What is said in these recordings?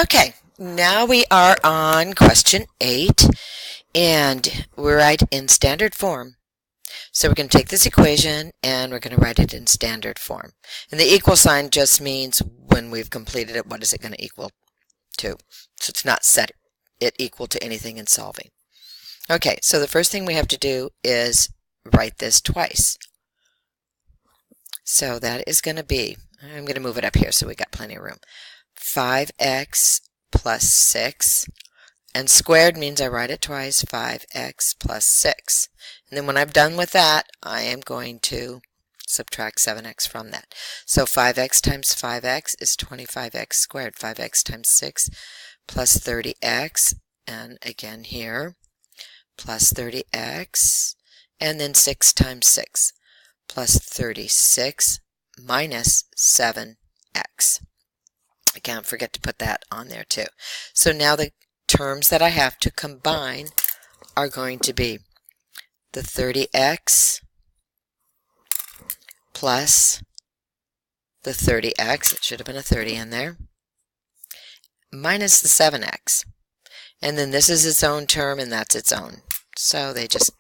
Okay, now we are on question 8, and we write in standard form. So we're going to take this equation and we're going to write it in standard form. And the equal sign just means when we've completed it, what is it going to equal to? So it's not set it equal to anything in solving. Okay, so the first thing we have to do is write this twice. So that is going to be, I'm going to move it up here so we got plenty of room. 5x plus 6, and squared means I write it twice, 5x plus 6. And then when I'm done with that, I am going to subtract 7x from that. So 5x times 5x is 25x squared. 5x times 6 plus 30x, and again here, plus 30x, and then 6 times 6 plus 36 minus 7x. I can't forget to put that on there too. So now the terms that I have to combine are going to be the 30x plus the 30x, it should have been a 30 in there, minus the 7x. And then this is its own term and that's its own. So they just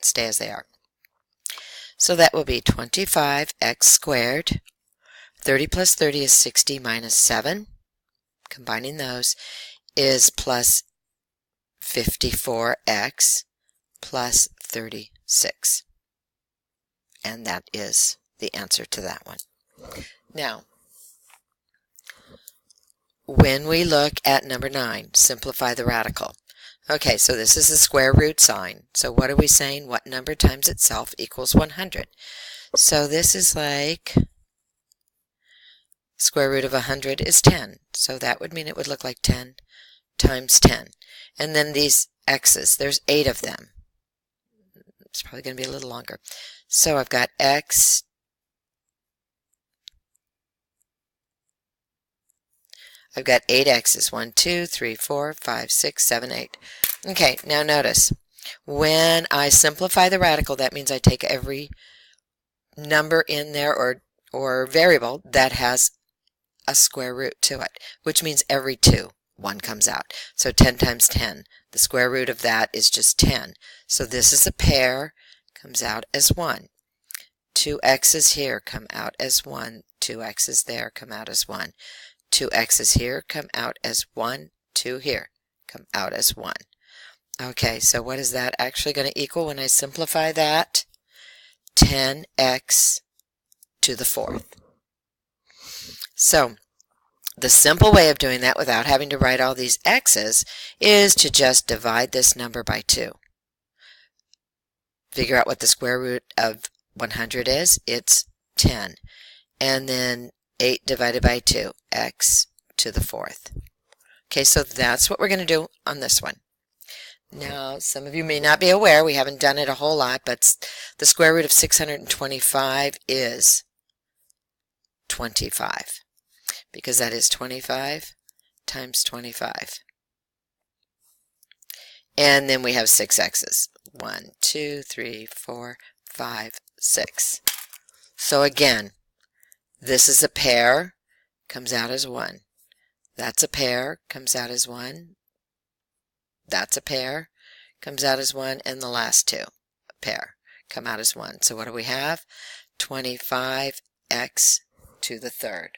stay as they are. So that will be 25x squared. 30 plus 30 is 60 minus 7. Combining those is plus 54x plus 36. And that is the answer to that one. Now, when we look at number 9, simplify the radical. Okay, so this is the square root sign. So what are we saying? What number times itself equals 100? So this is like square root of 100 is 10. So that would mean it would look like 10 times 10. And then these x's, there's 8 of them. It's probably going to be a little longer. So I've got x I've got 8 x's. 1, 2, 3, 4, 5, 6, 7, 8. Okay, now notice, when I simplify the radical, that means I take every number in there or variable that has a square root to it, which means every 2, 1 comes out. So 10 times 10, the square root of that is just 10. So this is a pair, comes out as 1. 2 x's here come out as 1. 2 x's there come out as 1. 2 x's here come out as 1. 2 here come out as 1. Okay, so what is that actually going to equal when I simplify that? 10x to the 4th. So the simple way of doing that without having to write all these x's is to just divide this number by 2. Figure out what the square root of 100 is. It's 10. And then 8 divided by 2, x to the 4th. Okay, so that's what we're going to do on this one. Now, some of you may not be aware, we haven't done it a whole lot, but the square root of 625 is 25, because that is 25 times 25. And then we have 6 x's. 1, 2, 3, 4, 5, 6. So again, this is a pair, comes out as 1. That's a pair, comes out as 1. That's a pair, comes out as 1. And the last two, a pair, come out as 1. So what do we have? 25x to the 3rd.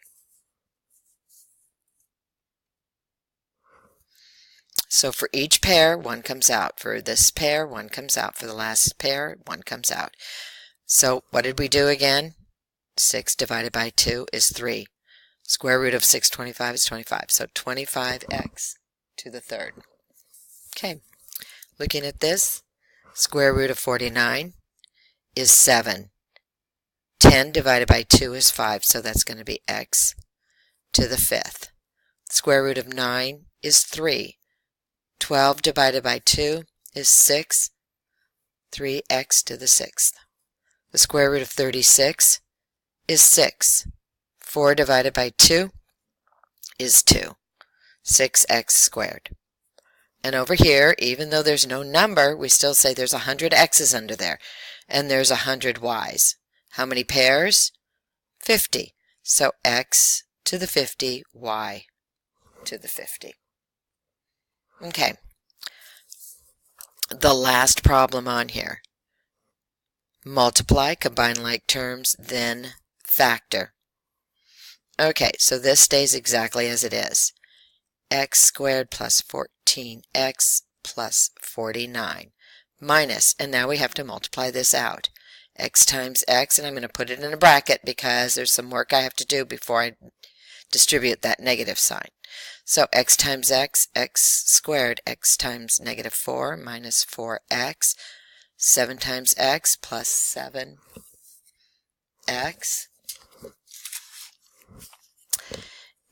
So for each pair, 1 comes out. For this pair, 1 comes out. For the last pair, 1 comes out. So what did we do again? 6 divided by 2 is 3. Square root of 625 is 25. So 25x to the 3rd. Okay, looking at this, square root of 49 is 7. 10 divided by 2 is 5, so that's going to be x to the 5th. Square root of 9 is 3. 12 divided by 2 is 6. 3x to the 6th. The square root of 36 is 6. 4 divided by 2 is 2. 6x squared. And over here, even though there's no number, we still say there's 100 x's under there. And there's 100 y's. How many pairs? 50. So x to the 50 y. to the 50. Okay. The last problem on here. Multiply, combine like terms, then factor. Okay, so this stays exactly as it is. X squared plus 14x plus 49 minus, and now we have to multiply this out. X times x, and I'm going to put it in a bracket because there's some work I have to do before I distribute that negative sign. So x times x, x squared, x times negative 4 minus 4x, 7 times x plus 7x,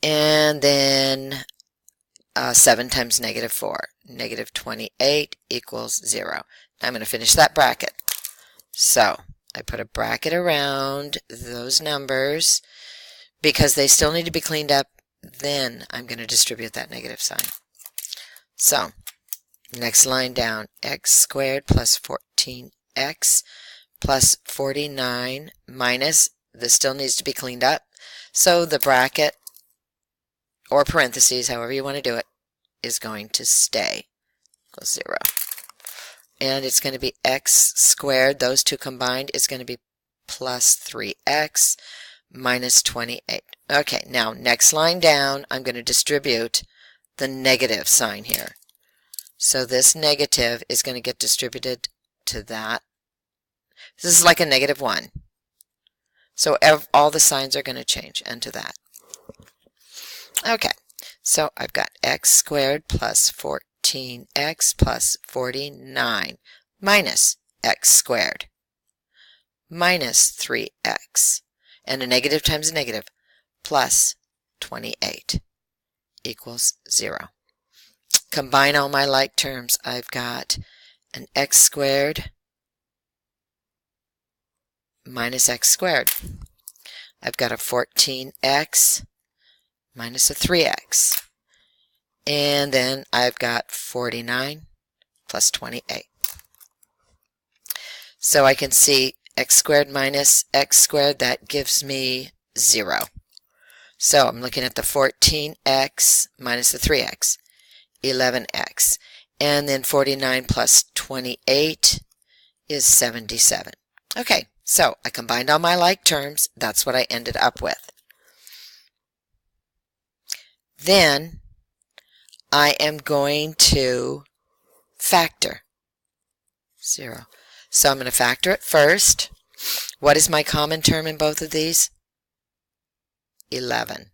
and then 7 times negative 4, negative 28 equals 0. Now I'm going to finish that bracket. So I put a bracket around those numbers because they still need to be cleaned up. Then I'm going to distribute that negative sign. So next line down, x squared plus 14x plus 49 minus, this still needs to be cleaned up. So the bracket or parentheses, however you want to do it, is going to stay equals 0. And it's going to be x squared, those two combined, is going to be plus 3x minus 28. Okay, now next line down, I'm going to distribute the negative sign here. So this negative is going to get distributed to that. This is like a negative 1. So all the signs are going to change into that. Okay, so I've got x squared plus 14x plus 49 minus x squared minus 3x, and a negative times a negative, plus 28 equals 0. Combine all my like terms. I've got an x squared minus x squared. I've got a 14x minus a 3x. And then I've got 49 plus 28. So I can see x squared minus x squared, that gives me 0. So I'm looking at the 14x minus the 3x, 11x. And then 49 plus 28 is 77. Okay, so I combined all my like terms. That's what I ended up with. Then I am going to factor 0. So I'm going to factor it first. What is my common term in both of these? 11.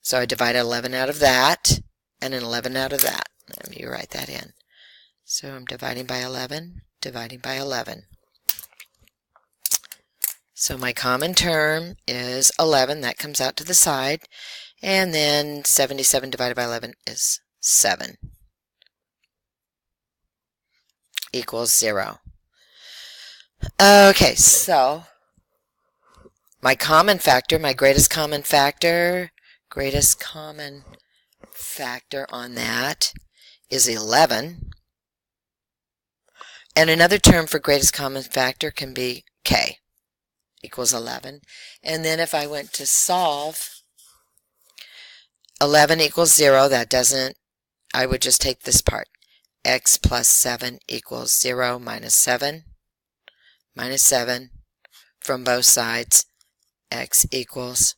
So I divide 11 out of that and an 11 out of that. Let me write that in. So I'm dividing by 11, dividing by 11. So my common term is 11. That comes out to the side. And then 77 divided by 11 is 7. Equals 0. Okay, so my common factor, my greatest common factor on that is 11. And another term for greatest common factor can be k equals 11. And then if I went to solve, 11 equals 0, that doesn't, I would just take this part. X plus 7 equals 0 minus 7 from both sides. X equals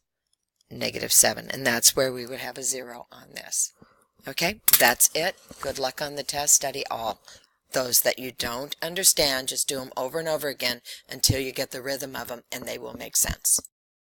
negative 7. And that's where we would have a 0 on this. Okay, that's it. Good luck on the test. Study all. Those that you don't understand, just do them over and over again until you get the rhythm of them and they will make sense.